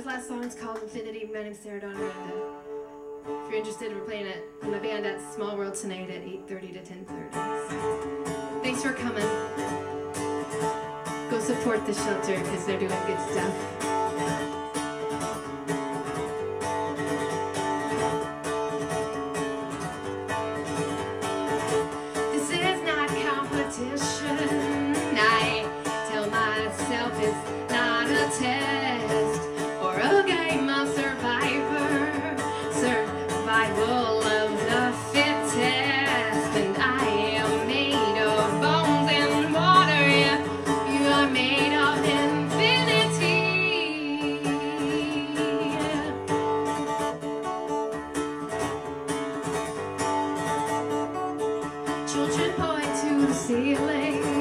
last song is called Infinity. My name's Sarah Danandrichradio. If you're interested, we're playing it in my band at Small World tonight at 8:30 to 10:30. So, thanks for coming. Go support the shelter because they're doing good stuff. This is not competition. I tell myself it's not a test or a game of survival of the fittest. And I am made of bones and water. You are made of infinity. Children point to the ceiling.